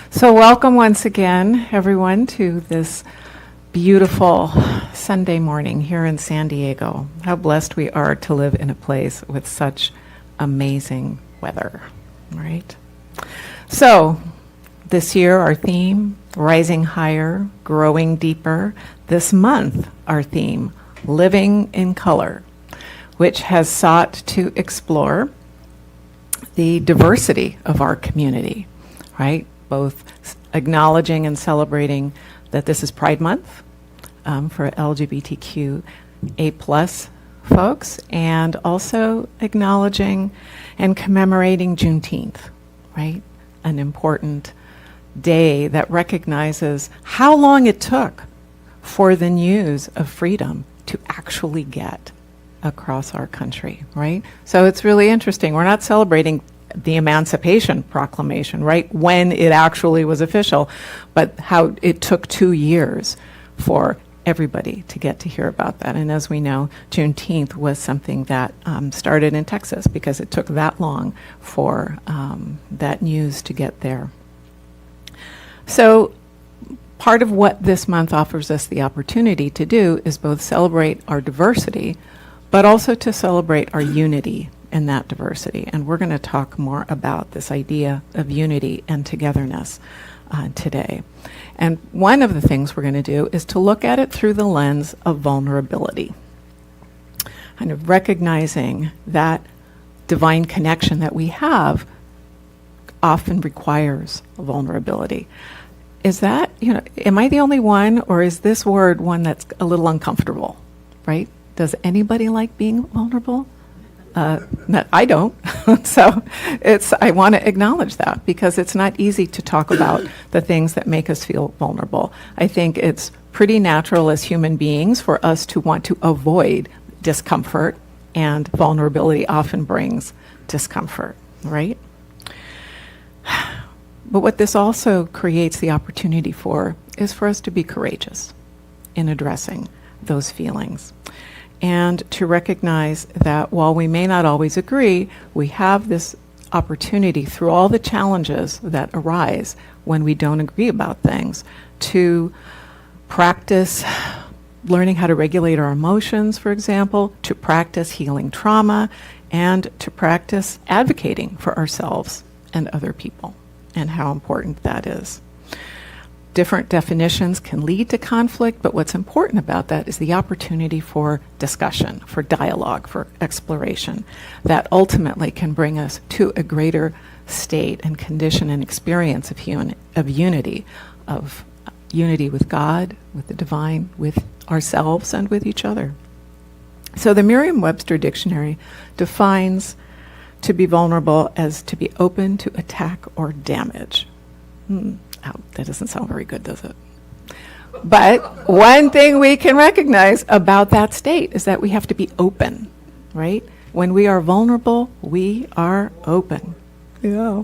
So welcome once again, everyone, to this beautiful Sunday morning here in San Diego. How blessed we are to live in a place with such amazing weather, right? So this year, our theme, Rising Higher, Growing Deeper. This month, our theme, Living in Color, which has sought to explore the diversity of our community, right? Both acknowledging and celebrating that this is Pride Month for LGBTQA+ folks, and also acknowledging and commemorating Juneteenth, right? An important day that recognizes how long it took for the news of freedom to actually get across our country, right? So it's really interesting. We're not celebrating the Emancipation Proclamation, right, when it actually was official, but how it took 2 years for everybody to get to hear about that. And as we know, Juneteenth was something that started in Texas because it took that long for that news to get there. So part of what this month offers us the opportunity to do is both celebrate our diversity, but also to celebrate our unity in that diversity. And we're going to talk more about this idea of unity and togetherness today. And one of the things we're going to do is to look at it through the lens of vulnerability, kind of recognizing that divine connection that we have often requires vulnerability. Is that, am I the only one, or is this word one that's a little uncomfortable, right? Does anybody like being vulnerable? No, I don't. So I want to acknowledge that because it's not easy to talk about the things that make us feel vulnerable. I think it's pretty natural as human beings for us to want to avoid discomfort, and vulnerability often brings discomfort, right? But what this also creates the opportunity for is for us to be courageous in addressing those feelings, and to recognize that while we may not always agree, we have this opportunity through all the challenges that arise when we don't agree about things to practice learning how to regulate our emotions, for example, to practice healing trauma, and to practice advocating for ourselves and other people, and how important that is. Different definitions can lead to conflict, but what's important about that is the opportunity for discussion, for dialogue, for exploration, that ultimately can bring us to a greater state and condition and experience of unity with God, with the divine, with ourselves, and with each other. So the Merriam-Webster Dictionary defines to be vulnerable as to be open to attack or damage. That doesn't sound very good, does it? But one thing we can recognize about that state is that we have to be open, right? When we are vulnerable, we are open. Yeah.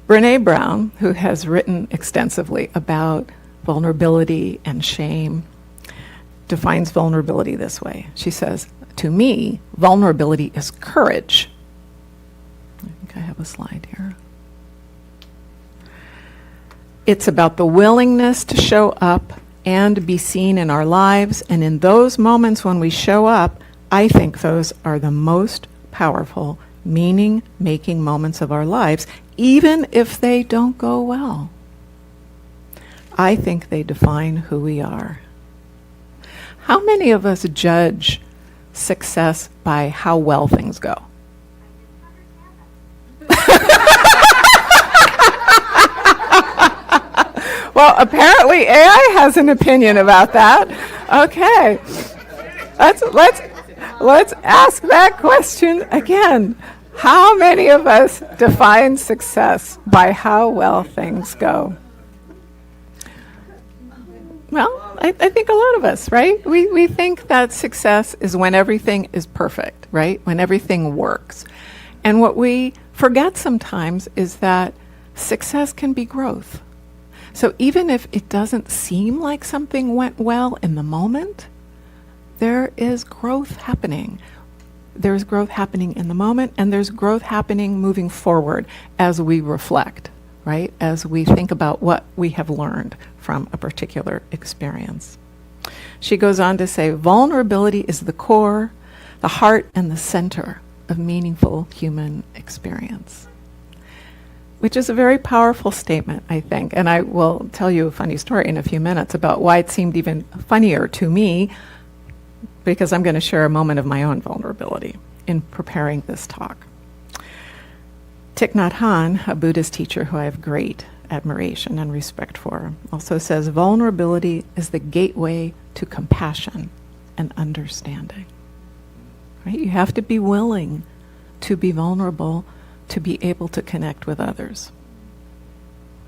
Brené Brown, who has written extensively about vulnerability and shame, defines vulnerability this way. She says, to me, vulnerability is courage. I think I have a slide here. It's about the willingness to show up and be seen in our lives. And in those moments when we show up, I think those are the most powerful, meaning-making moments of our lives, even if they don't go well. I think they define who we are. How many of us judge success by how well things go? Well, apparently AI has an opinion about that. Okay, let's ask that question again. How many of us define success by how well things go? Well, I think a lot of us, right? We think that success is when everything is perfect, right? When everything works. And what we forget sometimes is that success can be growth. So even if it doesn't seem like something went well in the moment, there is growth happening. There's growth happening in the moment, and there's growth happening moving forward as we reflect right, as we think about what we have learned from a particular experience. She goes on to say, vulnerability is the core, the heart, and the center of meaningful human experience, which is a very powerful statement, I think. And I will tell you a funny story in a few minutes about why it seemed even funnier to me, because I'm going to share a moment of my own vulnerability in preparing this talk. Thich Nhat Hanh, a Buddhist teacher who I have great admiration and respect for, also says vulnerability is the gateway to compassion and understanding. Right? You have to be willing to be vulnerable to be able to connect with others.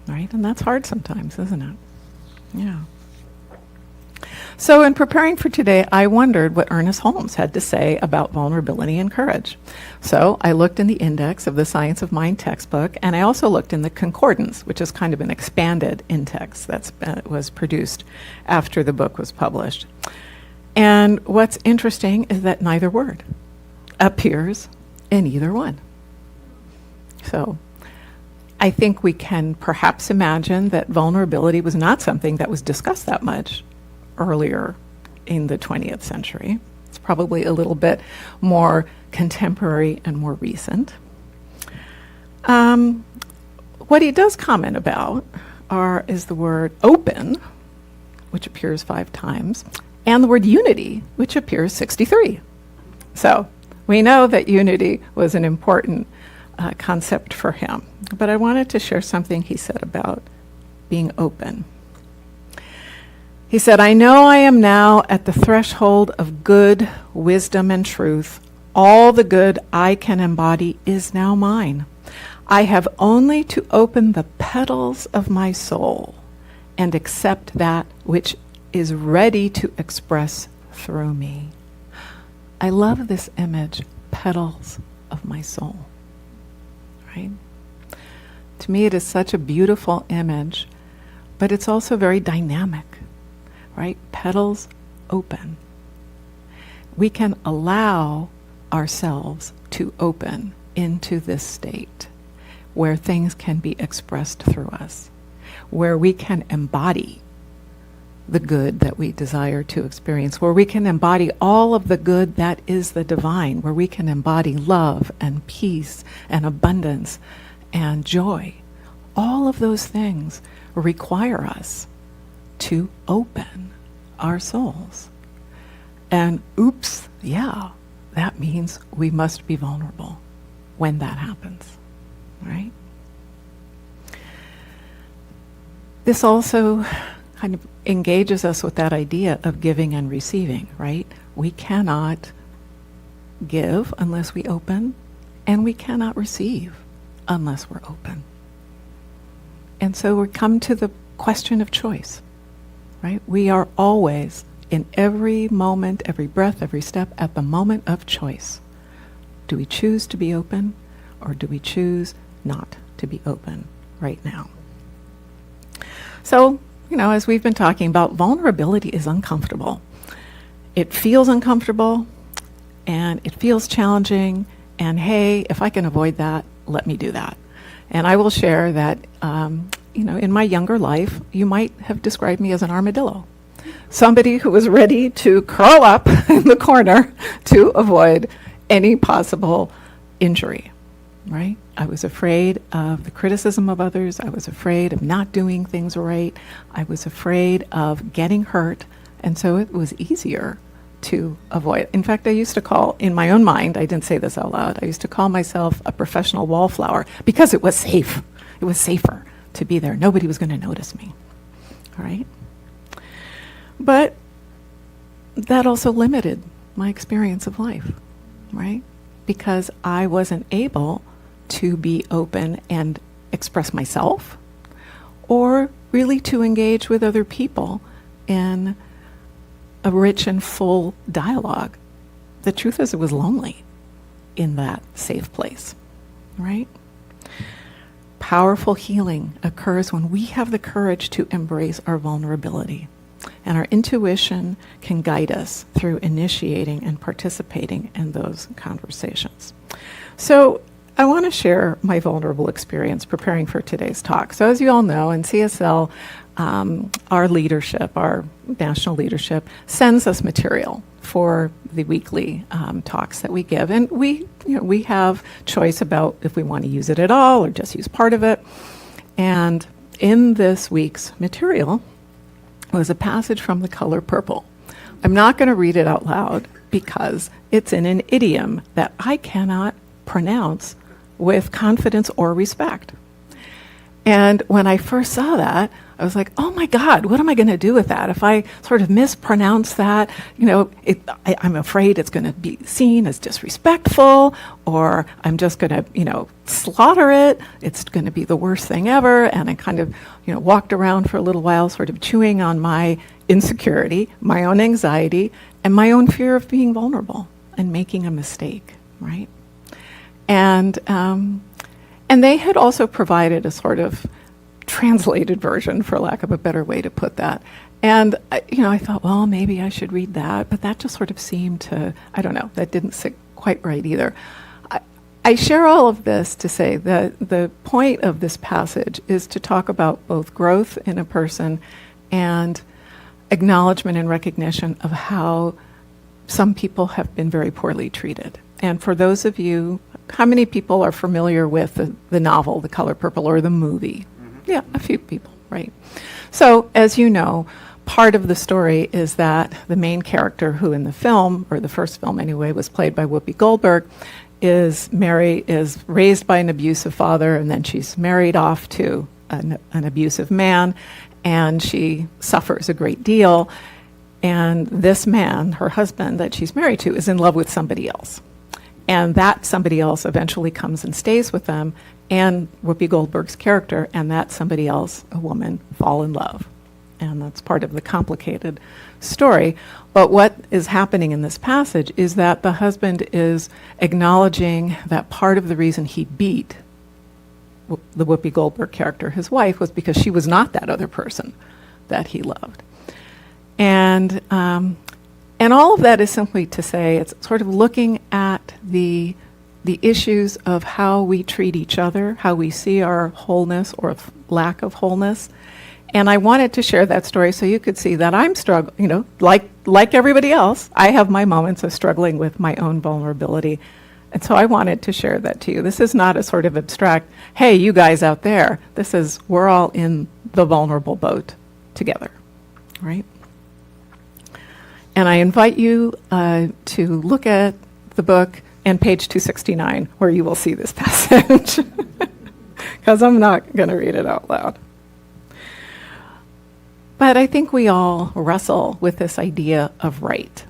Right? And that's hard sometimes, isn't it? Yeah. So in preparing for today, I wondered what Ernest Holmes had to say about vulnerability and courage. So I looked in the index of the Science of Mind textbook, and I also looked in the concordance, which is kind of an expanded index that was produced after the book was published. And what's interesting is that neither word appears in either one. So I think we can perhaps imagine that vulnerability was not something that was discussed that much earlier in the 20th century. It's probably a little bit more contemporary and more recent. What he does comment about is the word open, which appears 5 times, and the word unity, which appears 63. So we know that unity was an important concept for him. But I wanted to share something he said about being open. He said, I know I am now at the threshold of good, wisdom, and truth. All the good I can embody is now mine. I have only to open the petals of my soul and accept that which is ready to express through me. I love this image, petals of my soul. Right? To me, it is such a beautiful image, but it's also very dynamic. Right? Petals open. We can allow ourselves to open into this state where things can be expressed through us, where we can embody the good that we desire to experience, where we can embody all of the good that is the divine, where we can embody love and peace and abundance and joy. All of those things require us to open our souls. And oops, yeah, that means we must be vulnerable when that happens, right? This also kind of engages us with that idea of giving and receiving, right? We cannot give unless we open, and we cannot receive unless we're open. And so we come to the question of choice. Right? We are always, in every moment, every breath, every step, at the moment of choice. Do we choose to be open, or do we choose not to be open right now? So, as we've been talking about, vulnerability is uncomfortable. It feels uncomfortable, and it feels challenging, and hey, if I can avoid that, let me do that. And I will share that in my younger life, you might have described me as an armadillo. Somebody who was ready to curl up in the corner to avoid any possible injury, right? I was afraid of the criticism of others. I was afraid of not doing things right. I was afraid of getting hurt. And so it was easier to avoid. In fact, I used to call, in my own mind, I didn't say this out loud, I used to call myself a professional wallflower because it was safe. It was safer to be there. Nobody was going to notice me. All right? But that also limited my experience of life, right? Because I wasn't able to be open and express myself, or really to engage with other people in a rich and full dialogue. The truth is, it was lonely in that safe place, right? Powerful healing occurs when we have the courage to embrace our vulnerability. And our intuition can guide us through initiating and participating in those conversations. So I want to share my vulnerable experience preparing for today's talk. So as you all know, in CSL, our leadership, our national leadership, sends us material for the weekly talks that we give. And we have choice about if we want to use it at all or just use part of it. And in this week's material was a passage from The Color Purple. I'm not going to read it out loud because it's in an idiom that I cannot pronounce with confidence or respect. And when I first saw that, I was like, oh my God, what am I going to do with that? If I sort of mispronounce that, I'm afraid it's going to be seen as disrespectful, or I'm just going to, slaughter it. It's going to be the worst thing ever. And I kind of, walked around for a little while, sort of chewing on my insecurity, my own anxiety, and my own fear of being vulnerable and making a mistake, right? And they had also provided a sort of translated version, for lack of a better way to put that. And, I thought, well, maybe I should read that. But that just sort of seemed to, I don't know, that didn't sit quite right either. I share all of this to say that the point of this passage is to talk about both growth in a person and acknowledgement and recognition of how some people have been very poorly treated. And for those of you, how many people are familiar with the novel, The Color Purple, or the movie? Mm-hmm. Yeah, a few people, right? So, as you know, part of the story is that the main character, who in the film, or the first film anyway, was played by Whoopi Goldberg, is raised by an abusive father, and then she's married off to an abusive man, and she suffers a great deal. And this man, her husband that she's married to, is in love with somebody else. And that somebody else eventually comes and stays with them, and Whoopi Goldberg's character and that somebody else, a woman, fall in love. And that's part of the complicated story. But what is happening in this passage is that the husband is acknowledging that part of the reason he beat the Whoopi Goldberg character, his wife, was because she was not that other person that he loved. And all of that is simply to say it's sort of looking at the issues of how we treat each other, how we see our wholeness or lack of wholeness. And I wanted to share that story so you could see that I'm struggling, like everybody else, I have my moments of struggling with my own vulnerability. And so I wanted to share that to you. This is not a sort of abstract, hey, you guys out there. This is, we're all in the vulnerable boat together, right? And I invite you to look at the book and page 269, where you will see this passage, because I'm not going to read it out loud. But I think we all wrestle with this idea of right?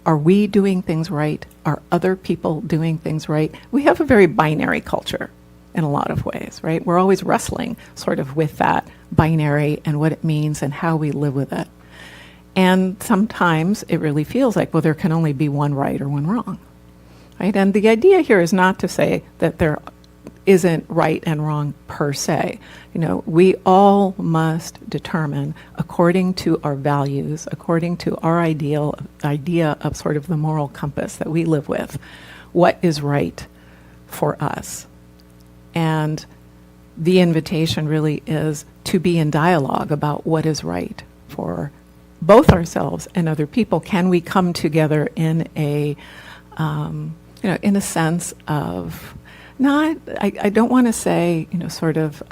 Are we doing things right? Are other people doing things right? We have a very binary culture in a lot of ways, right? We're always wrestling sort of with that binary and what it means and how we live with it. And sometimes it really feels like, well, there can only be one right or one wrong, right? And the idea here is not to say that there isn't right and wrong per se. We all must determine, according to our values, according to our idea of sort of the moral compass that we live with, what is right for us. And the invitation really is to be in dialogue about what is right for both ourselves and other people. Can we come together in a sense of not, I don't want to say, sort of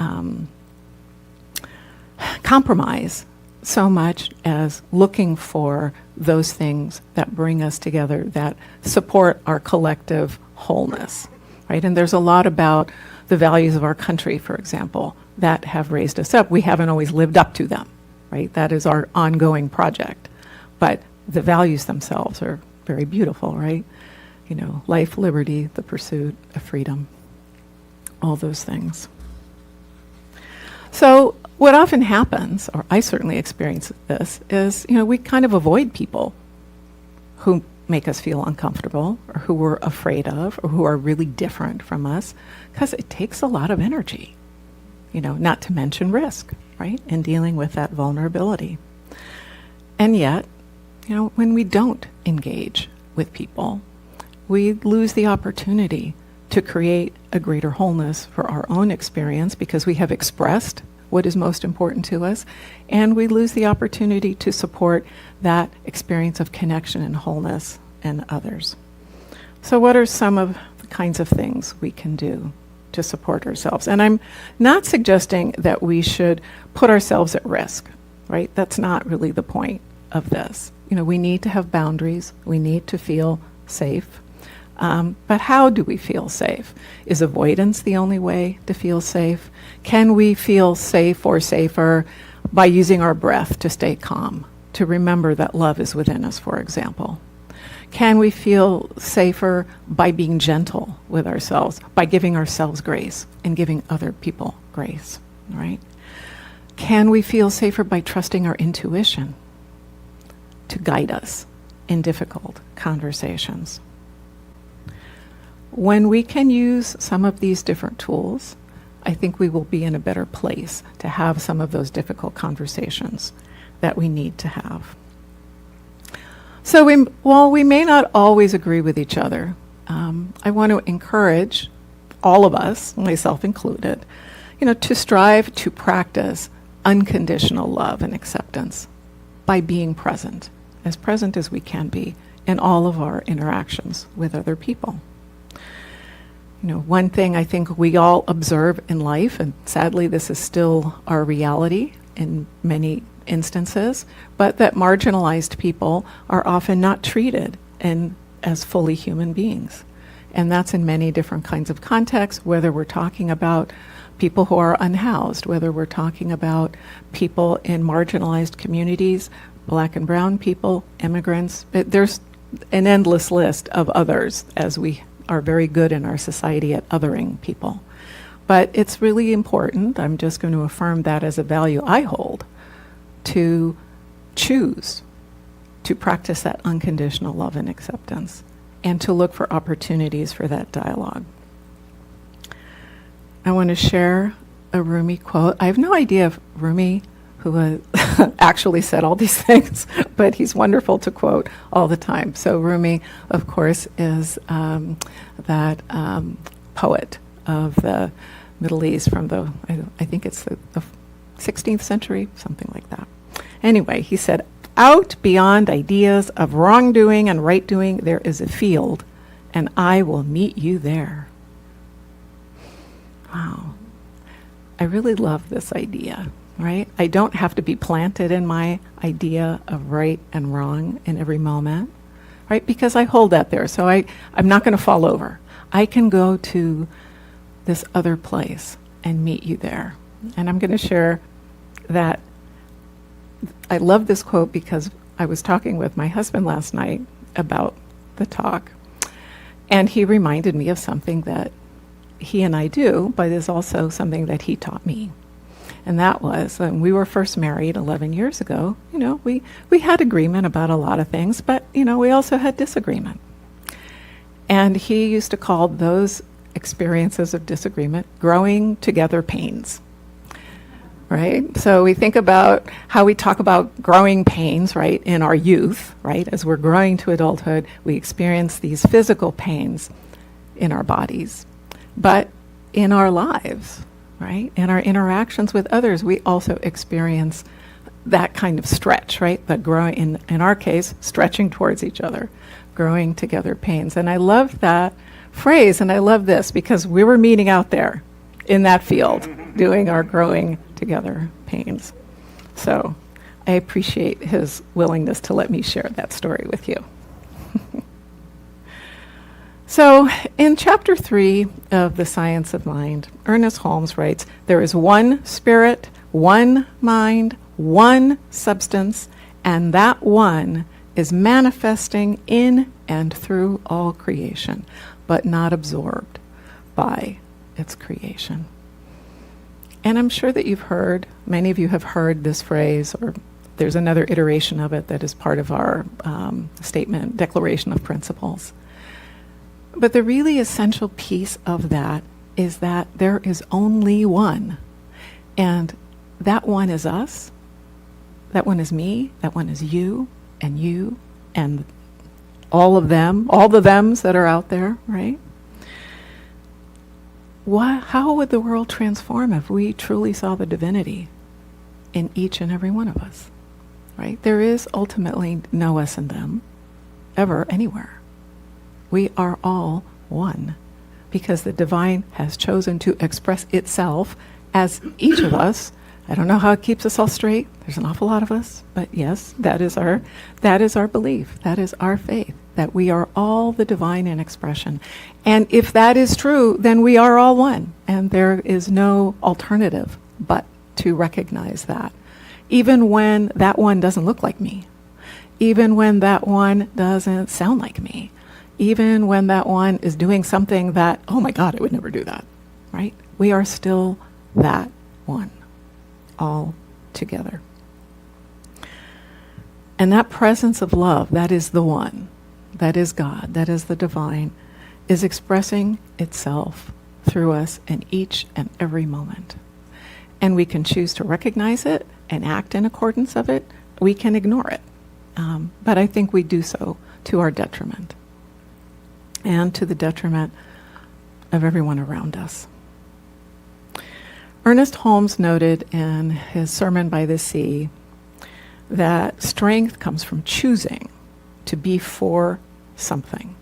compromise so much as looking for those things that bring us together, that support our collective wholeness, right? And there's a lot about the values of our country, for example, that have raised us up. We haven't always lived up to them, right? That is our ongoing project. But the values themselves are very beautiful, right? Life, liberty, the pursuit of freedom, all those things. So what often happens, or I certainly experience this, is, we kind of avoid people who make us feel uncomfortable or who we're afraid of or who are really different from us, because it takes a lot of energy, not to mention risk, right, in dealing with that vulnerability. And yet, when we don't engage with people, we lose the opportunity to create a greater wholeness for our own experience because we have expressed what is most important to us, and we lose the opportunity to support that experience of connection and wholeness in others. So what are some of the kinds of things we can do to support ourselves? And I'm not suggesting that we should put ourselves at risk, right? That's not really the point of this. We need to have boundaries. We need to feel safe. But how do we feel safe? Is avoidance the only way to feel safe? Can we feel safe or safer by using our breath to stay calm, to remember that love is within us, for example? Can we feel safer by being gentle with ourselves, by giving ourselves grace and giving other people grace, right? Can we feel safer by trusting our intuition to guide us in difficult conversations? When we can use some of these different tools, I think we will be in a better place to have some of those difficult conversations that we need to have. So while we may not always agree with each other, I want to encourage all of us, myself included, to strive to practice unconditional love and acceptance by being present as we can be in all of our interactions with other people. One thing I think we all observe in life, and sadly this is still our reality in many instances, but that marginalized people are often not treated as fully human beings. And that's in many different kinds of contexts, whether we're talking about people who are unhoused, whether we're talking about people in marginalized communities, Black and brown people, immigrants. There's an endless list of others, as we are very good in our society at othering people. But it's really important, I'm just going to affirm that as a value I hold, to choose to practice that unconditional love and acceptance and to look for opportunities for that dialogue. I want to share a Rumi quote. I have no idea if Rumi, who actually said all these things, but he's wonderful to quote all the time. So Rumi, of course, is that poet of the Middle East from I think it's the 16th century, something like that. Anyway, he said, "Out beyond ideas of wrongdoing and right doing, there is a field, and I will meet you there." Wow. I really love this idea, right? I don't have to be planted in my idea of right and wrong in every moment, right? Because I hold that there, so I'm not going to fall over. I can go to this other place and meet you there. And I'm going to share that. I love this quote because I was talking with my husband last night about the talk, and he reminded me of something that he and I do, but is also something that he taught me. And that was when we were first married 11 years ago, we had agreement about a lot of things, but, we also had disagreement. And he used to call those experiences of disagreement growing together pains. Right? So we think about how we talk about growing pains, right, in our youth, right? As we're growing to adulthood, we experience these physical pains in our bodies. But in our lives, right, in our interactions with others, we also experience that kind of stretch, right? But growing, in our case, stretching towards each other, growing together pains. And I love that phrase, and I love this because we were meeting out there in that field, doing our growing together pains. So I appreciate his willingness to let me share that story with you. So in chapter 3 of The Science of Mind, Ernest Holmes writes, "There is one spirit, one mind, one substance, and that one is manifesting in and through all creation, but not absorbed by its creation." And I'm sure that many of you have heard this phrase, or there's another iteration of it that is part of our statement, Declaration of Principles. But the really essential piece of that is that there is only one. And that one is us, that one is me, that one is you, and all of them, all the thems that are out there, right? how would the world transform if we truly saw the divinity in each and every one of us? Right? There is ultimately no us and them, ever, anywhere. We are all one, because the divine has chosen to express itself as each of us. I don't know how it keeps us all straight. There's an awful lot of us, but yes, that is our belief. That is our faith, that we are all the divine in expression. And if that is true, then we are all one, and there is no alternative but to recognize that. Even when that one doesn't look like me, even when that one doesn't sound like me, even when that one is doing something that, oh my God, I would never do that, right? We are still that one, all together. And that presence of love, that is the one, that is God, that is the divine, is expressing itself through us in each and every moment. And we can choose to recognize it and act in accordance of it. We can ignore it. But I think we do so to our detriment, and to the detriment of everyone around us. Ernest Holmes noted in his Sermon by the Sea that strength comes from choosing to be for something,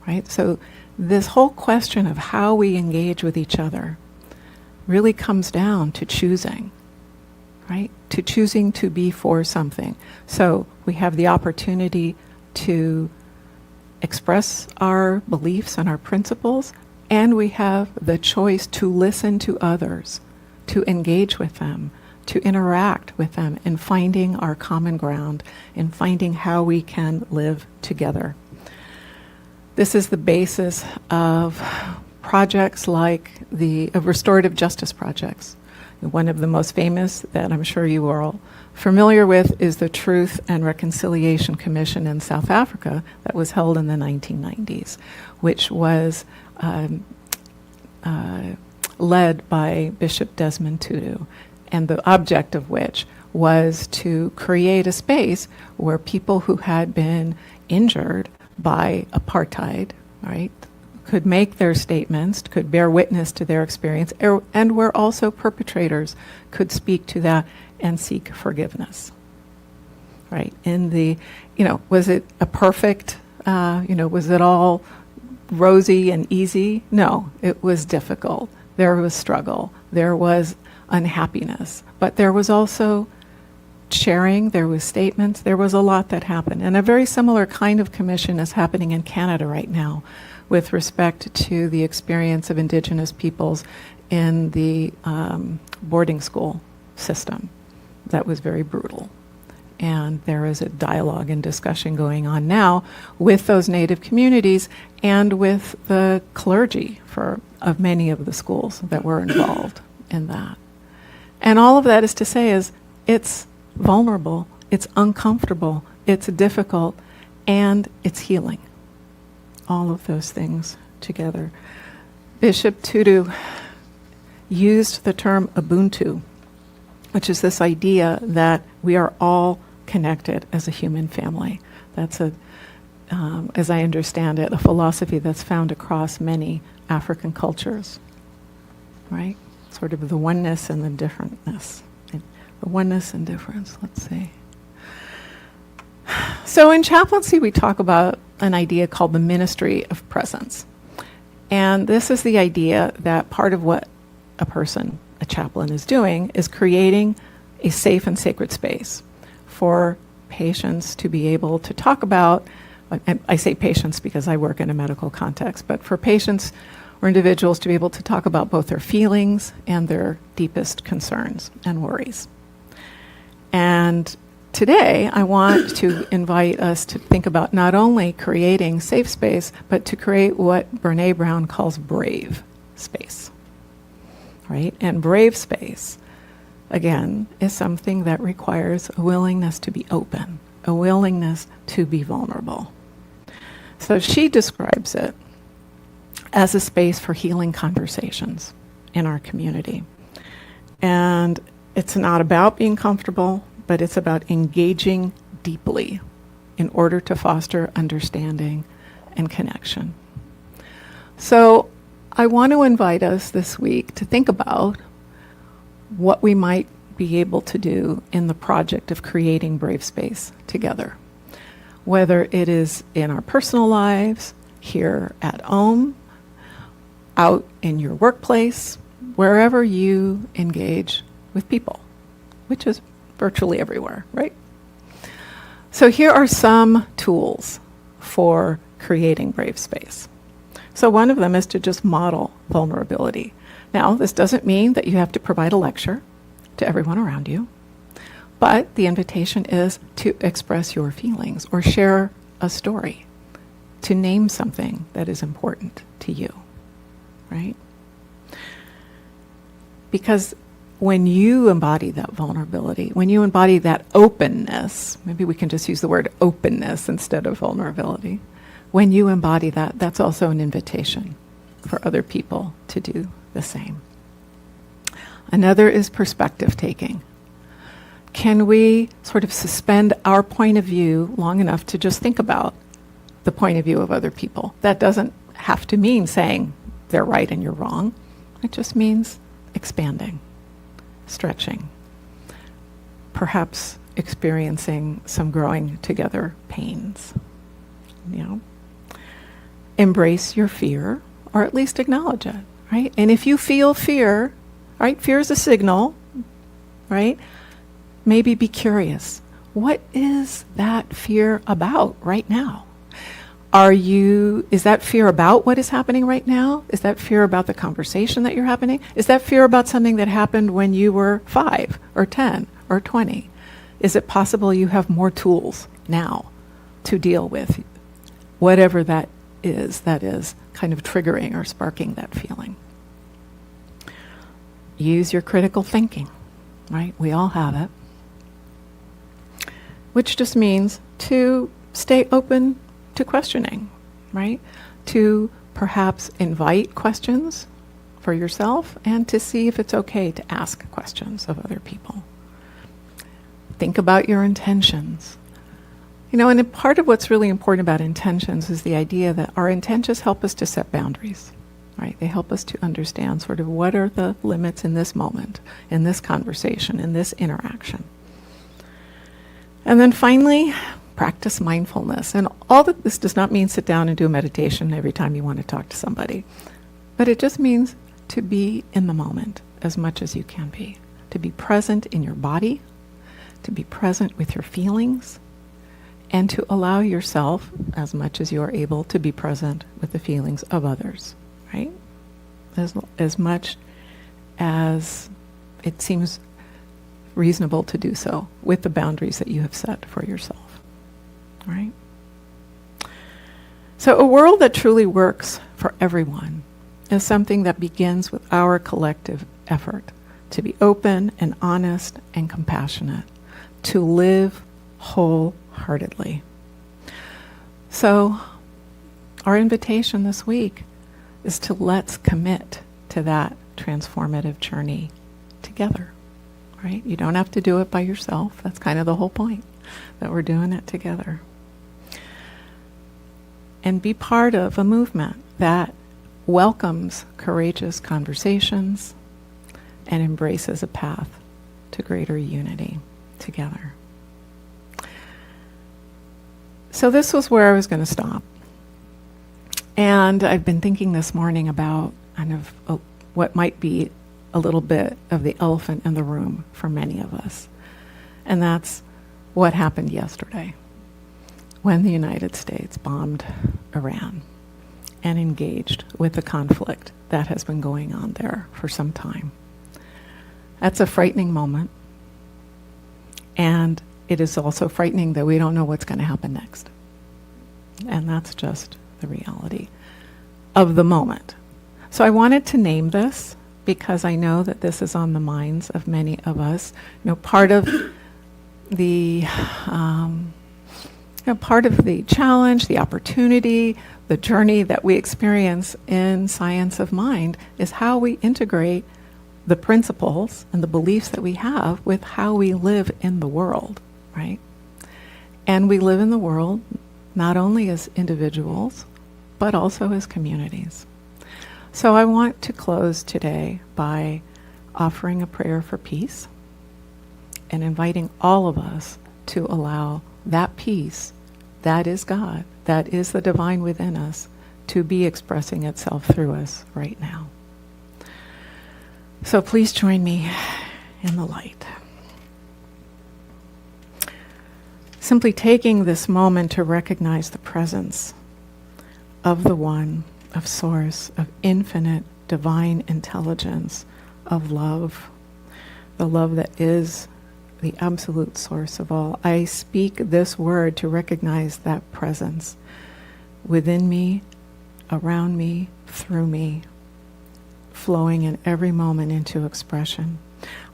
right? So this whole question of how we engage with each other really comes down to choosing, right? To choosing to be for something. So we have the opportunity to express our beliefs and our principles, and we have the choice to listen to others, to engage with them, to interact with them in finding our common ground, in finding how we can live together. This is the basis of projects like of restorative justice projects. One of the most famous that I'm sure you are all familiar with is the Truth and Reconciliation Commission in South Africa that was held in the 1990s, which was led by Bishop Desmond Tutu, and the object of which was to create a space where people who had been injured by apartheid, right, could make their statements, could bear witness to their experience, and where also perpetrators could speak to that and seek forgiveness. Right? In the, was it a perfect, was it all rosy and easy? No, it was difficult. There was struggle. There was unhappiness. But there was also sharing, there was statements, there was a lot that happened. And a very similar kind of commission is happening in Canada right now with respect to the experience of Indigenous peoples in the boarding school system. That was very brutal. And there is a dialogue and discussion going on now with those Native communities and with the clergy of many of the schools that were involved in that. And all of that is to say is it's vulnerable, it's uncomfortable, it's difficult, and it's healing. All of those things together. Bishop Tutu used the term Ubuntu, which is this idea that we are all connected as a human family. That's as I understand it, a philosophy that's found across many African cultures, right? Sort of the oneness and the differentness. The oneness and difference, let's see. So in chaplaincy, we talk about an idea called the ministry of presence. And this is the idea that part of what a chaplain is doing is creating a safe and sacred space for patients to be able to talk about, and I say patients because I work in a medical context, but for patients or individuals to be able to talk about both their feelings and their deepest concerns and worries. And today, I want to invite us to think about not only creating safe space, but to create what Brené Brown calls brave space, right? And brave space, again, is something that requires a willingness to be open, a willingness to be vulnerable. So she describes it as a space for healing conversations in our community. And it's not about being comfortable, but it's about engaging deeply in order to foster understanding and connection. So I want to invite us this week to think about what we might be able to do in the project of creating brave space together. Whether it is in our personal lives, here at home, out in your workplace, wherever you engage with people, which is virtually everywhere, right? So here are some tools for creating brave space. So one of them is to just model vulnerability. Now, this doesn't mean that you have to provide a lecture to everyone around you, but the invitation is to express your feelings or share a story, to name something that is important to you, right? Because when you embody that vulnerability, when you embody that openness, maybe we can just use the word openness instead of vulnerability. When you embody that, that's also an invitation for other people to do the same. Another is perspective taking. Can we sort of suspend our point of view long enough to just think about the point of view of other people? That doesn't have to mean saying they're right and you're wrong. It just means expanding, stretching, perhaps experiencing some growing together pains. Embrace your fear, or at least acknowledge it, right? And if you feel fear, right, fear is a signal, right? Maybe be curious. What is that fear about right now? Is that fear about what is happening right now? Is that fear about the conversation that you're happening? Is that fear about something that happened when you were 5 or 10 or 20? Is it possible you have more tools now to deal with whatever that is kind of triggering or sparking that feeling? Use your critical thinking, right? We all have it. Which just means to stay open to questioning, right? To perhaps invite questions for yourself and to see if it's okay to ask questions of other people. Think about your intentions. And part of what's really important about intentions is the idea that our intentions help us to set boundaries, right? They help us to understand sort of what are the limits in this moment, in this conversation, in this interaction. And then finally, practice mindfulness. And all that this does not mean sit down and do a meditation every time you want to talk to somebody, but it just means to be in the moment as much as you can be, to be present in your body, to be present with your feelings, and to allow yourself, as much as you are able, to be present with the feelings of others, right? As much as it seems reasonable to do so with the boundaries that you have set for yourself, right? So a world that truly works for everyone is something that begins with our collective effort to be open and honest and compassionate, to live wholeheartedly. So our invitation this week is to let's commit to that transformative journey together, right? You don't have to do it by yourself. That's kind of the whole point, that we're doing it together. And be part of a movement that welcomes courageous conversations and embraces a path to greater unity together. So this was where I was going to stop. And I've been thinking this morning about kind of what might be a little bit of the elephant in the room for many of us. And that's what happened yesterday when the United States bombed Iran and engaged with the conflict that has been going on there for some time. That's a frightening moment. And it is also frightening that we don't know what's going to happen next. And that's just the reality of the moment. So I wanted to name this because I know that this is on the minds of many of us. Part of the challenge, the opportunity, the journey that we experience in Science of Mind is how we integrate the principles and the beliefs that we have with how we live in the world, right? And we live in the world not only as individuals, but also as communities. So I want to close today by offering a prayer for peace and inviting all of us to allow that peace, that is God, that is the divine within us, to be expressing itself through us right now. So please join me in the light. Simply taking this moment to recognize the presence of the One, of Source, of infinite divine intelligence, of love, the love that is the absolute source of all. I speak this word to recognize that presence within me, around me, through me, flowing in every moment into expression.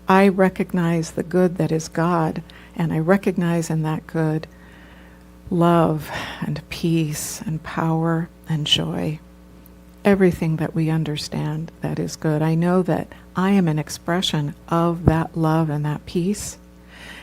I recognize the good that is God, and I recognize in that good love and peace and power and joy. Everything that we understand that is good. I know that I am an expression of that love and that peace.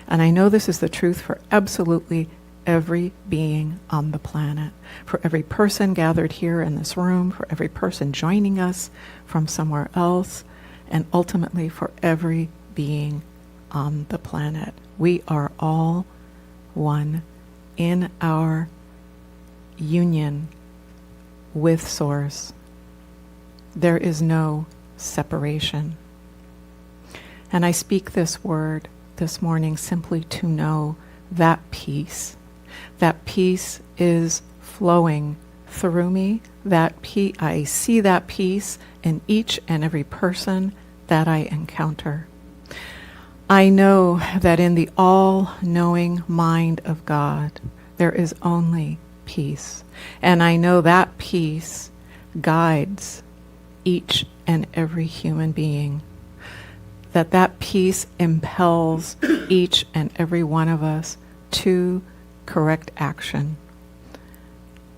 And I know this is the truth for absolutely every being on the planet, for every person gathered here in this room, for every person joining us from somewhere else, and ultimately for every being on the planet. We are all one in our union with Source. There is no separation. And I speak this word this morning simply to know that peace. That peace is flowing through me. I see that peace in each and every person that I encounter. I know that in the all-knowing mind of God, there is only peace. And I know that peace guides each and every human being. That peace impels each and every one of us to correct action.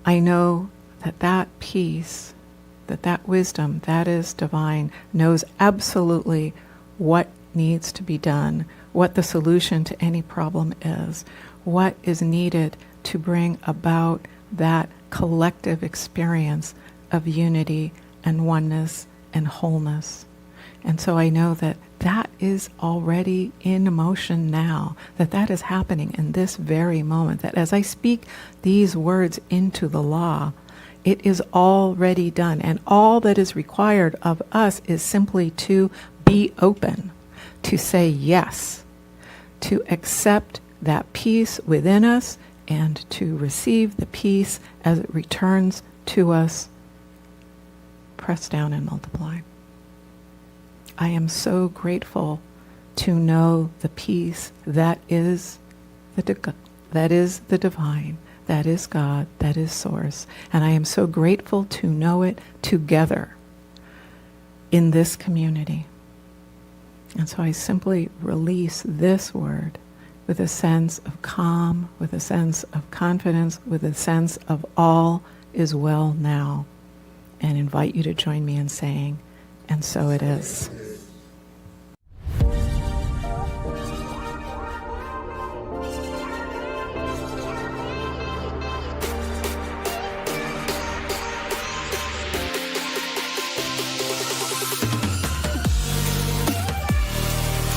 I know that peace, that wisdom, that is divine, knows absolutely what needs to be done, what the solution to any problem is, what is needed to bring about that collective experience of unity and oneness and wholeness. And so I know that is already in motion now, that is happening in this very moment, that as I speak these words into the law, it is already done. And all that is required of us is simply to be open, to say yes, to accept that peace within us, and to receive the peace as it returns to us, pressed down and multiplied. I am so grateful to know the peace that is the divine, that is God, that is Source. And I am so grateful to know it together in this community. And so I simply release this word with a sense of calm, with a sense of confidence, with a sense of all is well now, and invite you to join me in saying, and so it is.